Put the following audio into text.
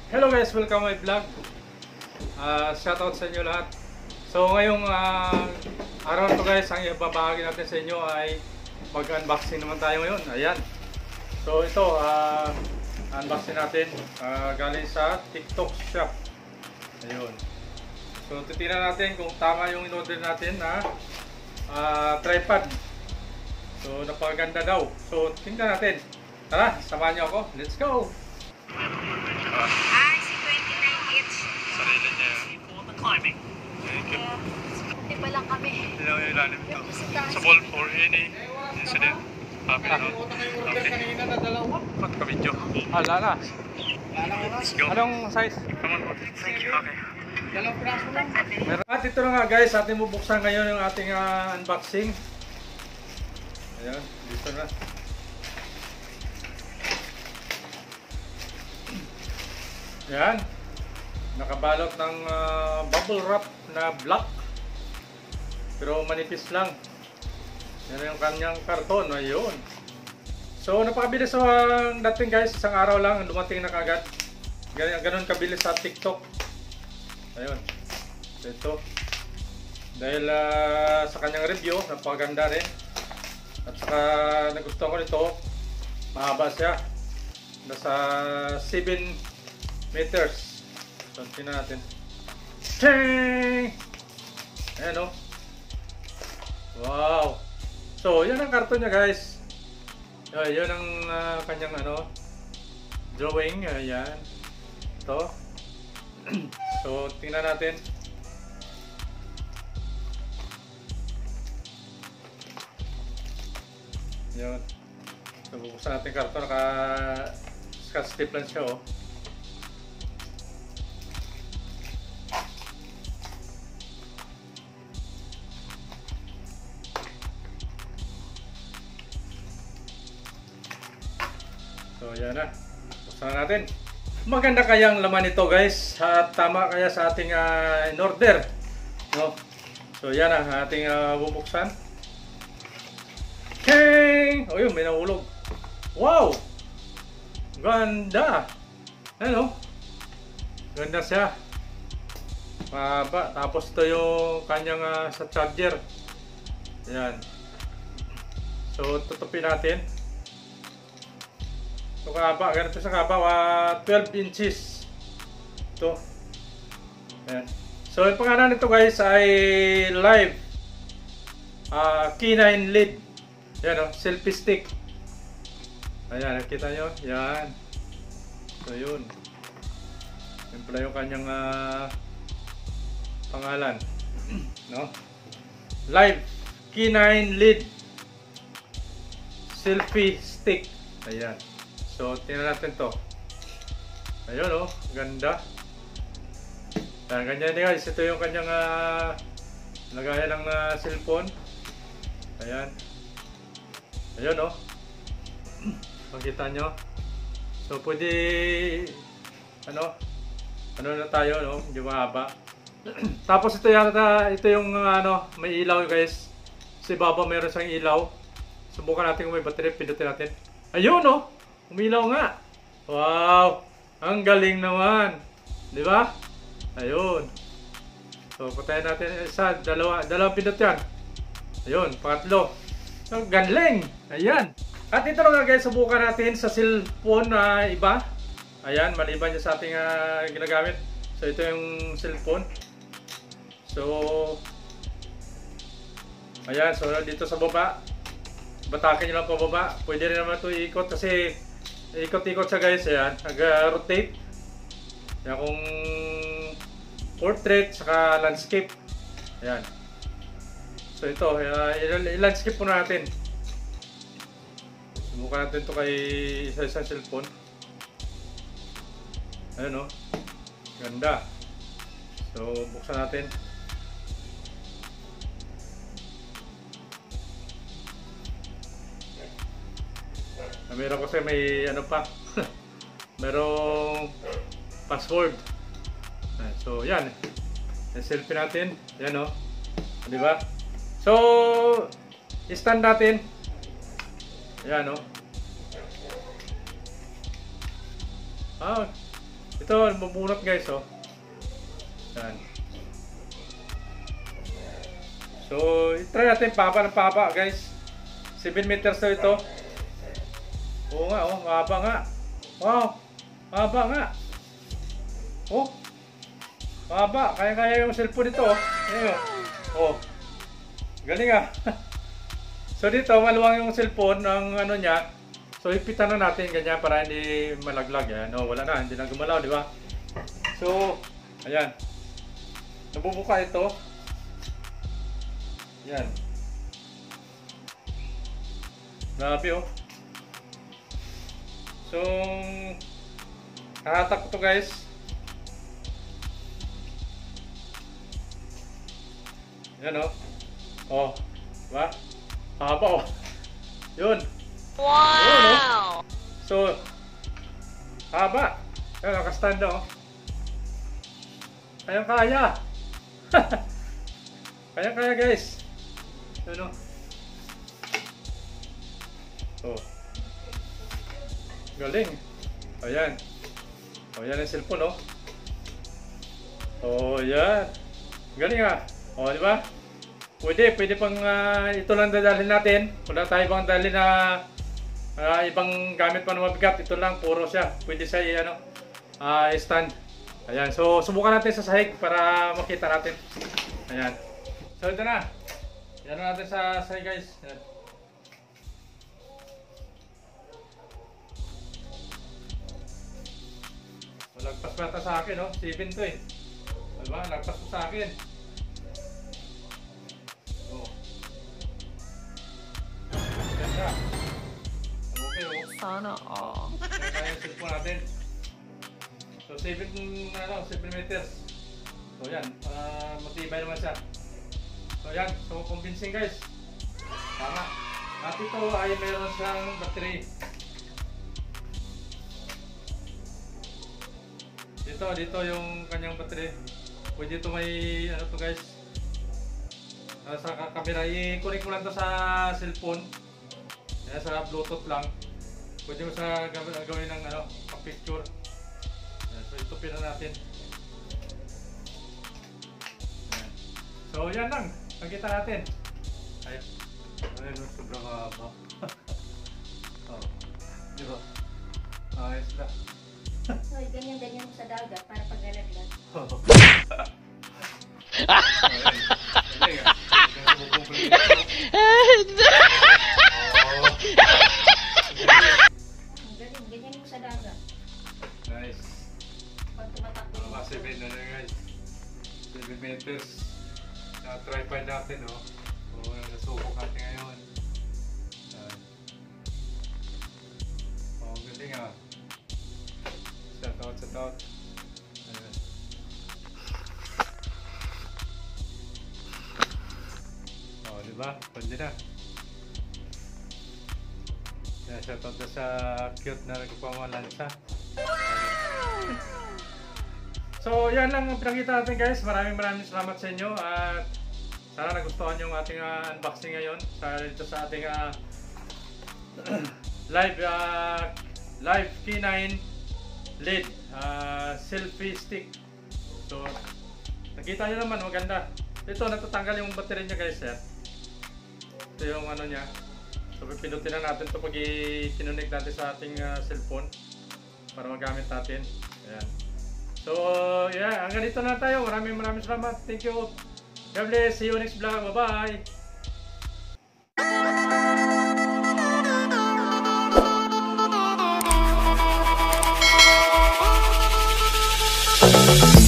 Hello guys, welcome my vlog. Shoutout sa inyo lahat. So ngayong araw na to guys, ang ibabahagi natin sa inyo ay mag-unboxing naman tayo ngayon. Ayan. So ito, unboxing natin galing sa TikTok shop. Ayun. So titingnan natin kung tama yung in-order natin na tripod. So napakaganda daw. So tingnan natin. Tara, samahan niyo ako. Let's go! Si 29 each. Sarili niya yun. For the climbing. Thank you. Di ba lang kami? Ilaw yung ilalim ito. Sa ball for any incident. Happy na. Okay. Ba't ka video? Hala na. Let's go. Anong size? Come on. Thank you. Okay. At ito na nga guys, ating bubuksan ngayon yung ating unboxing. Ayan, dito na. Ayan. Nakabalot ng bubble wrap na black. Pero manipis lang. Yan yung kanyang karton. Ayun. So napakabilis ang dating guys. Isang araw lang dumating na kagad. Ganun kabilis sa TikTok. Ayun. So ito. Dahil sa kanyang review, napakaganda rin. At saka nagustuhan ko nito. Mahaba siya. Nasa 7 meters. So, tingnan natin. Ching! Ayan o. Wow! So, yan ang karton niya guys. Yan ang kanyang drawing. Ayan. Ito. So, tingnan natin. Yan. So, bubuksan natin karton. Naka-scotch tape lang siya oh. So yan na, buksan na natin. Maganda kayang laman nito guys, at tama kaya sa ating in-order, no? So yan na, ating bubuksan. King! O yun, may nahulog. Wow! Ganda! Ano? Ganda siya. Mahaba. Tapos ito yung kanyang sa charger. Yan. So tutupin natin. Ito kaba, ganito sa kaba, 12 inches. Ito. Ayan. So, yung pangalan nito guys ay Live K9 Lead. Yan o, selfie stick. Ayan, nakita nyo? Yan. So, yun. Yan pala yung kanyang pangalan. No? Live K9 Lead selfie stick. Ayan. So, tingnan natin to. Ayun oh, ganda. Ganyan din guys, ito yung kanyang lagayan ng cellphone. Ayan. Ayun oh. Makita nyo. So, pwede ano na tayo no, hindi mahaba. Tapos ito yung may ilaw guys. Sa baba mayroon siyang ilaw. Subukan natin kung may battery, pindutin natin. Ayun oh. Umilaw nga. Wow! Ang galing naman. Di ba? Ayun. So, patayin natin isa, dalawang pindot yan. Ayun, pangatlo. Ang galing! Ayan. At ito na nga guys, subukan natin sa cellphone na iba. Ayan, maliban niya sa ating ginagamit. So, ito yung cellphone. So, ayan. So, dito sa baba. Batakin nyo lang pababa. Pwede rin naman ito iikot kasi ikot-ikot siya guys, ayan, nag-rotate. Ayan, kung portrait, saka landscape. Ayan. So ito, i-landscape po natin. Subukan natin ito kay isa-isang cellphone. Ayan o. Ganda. So, buksan natin. Meron kasi may pa merong password. So yan, selfie natin yan o, di ba? So stand natin yan o. Ito, bubunot guys, oh. Yan. So, try natin papa ng papa, guys. 7 meters to ito. Oo nga, oh, mahaba nga. Wow, mahaba nga. Oh, mahaba. Kaya-kaya yung cellphone ito, oh. Ayan, oh. Galing ah. So dito, maluwang yung cellphone ng ano niya. So ipitan na natin ganyan para hindi malaglag yan. No, wala na, hindi na gumalaw, di ba? So, ayan. Nabubuka ito. Yan. Grabe oh. So, hahatak ko to guys. Yan oh. Oh, diba? Haba oh. Yun. Wow! Yun, oh. So, haba. Ayan, nakastand oh. Kaya-kaya. Kaya-kaya guys. Yun oh. Oh. Galing. Ayan. O, yan ang cellphone oh. Oh, yan. Galing ah. O, di ba? Pwede pang ito lang dadalhin natin. Wala tayo bang dalhin na ibang gamit pa na mabigat. Ito lang, puro siya. Pwede siya ano, stand. Ayan, so subukan natin sa sahig para makita natin. Ayan. So ito na. Yan natin sa sahig guys. Ayan. Lagpas pa ata sa akin, no? 7 to eh. Diba? Lagpas pa sa akin. Oh. Ganda. Okay, oh. Sana all. Kaya yung cellphone natin. So 7 meters. So yan, matibay naman siya. So yan, so convincing guys. Tama. At ito ay meron siyang battery. Dito yung kanyang battery. Pwede ito may ano to guys. Sa camera, i-connect mo lang to sa cellphone. Kaya sa Bluetooth lang. Pwede mo sa gawin ng ano, picture. So ito pina natin. Ayan. So yan lang. Nakita natin. Ayun, sobrang haba. Oh. Di ba? Ayos na. So, ganyan-ganyan mo sa dagat para pag nalaglag. Oh. Galing, ganyan mo sa dagat. Nice. Pag tumatakbo yung Mga 7 na guys. 7 meters. Na-tripod natin, oh. So, nasubok natin ngayon. Oh, galing ah. Shout out. Ayan. Oh, diba? Pwede na. Yan, shout out na sa cute na nagpamalansa. So, yan lang ang pinakita natin guys. Maraming salamat sa inyo. At sana nagustuhan yung ating unboxing ngayon. Dito sa ating live K9 LED selfie stick. So nakita nyo naman, maganda. Ito, natatanggal yung battery nya guys. Ito yung ano nya. So pipindutin na natin ito pag i-connect natin sa ating cellphone para magamit natin. Ayan. So yeah, hanggang dito na tayo. Maraming salamat. Thank you. God bless. See you next vlog. Bye bye.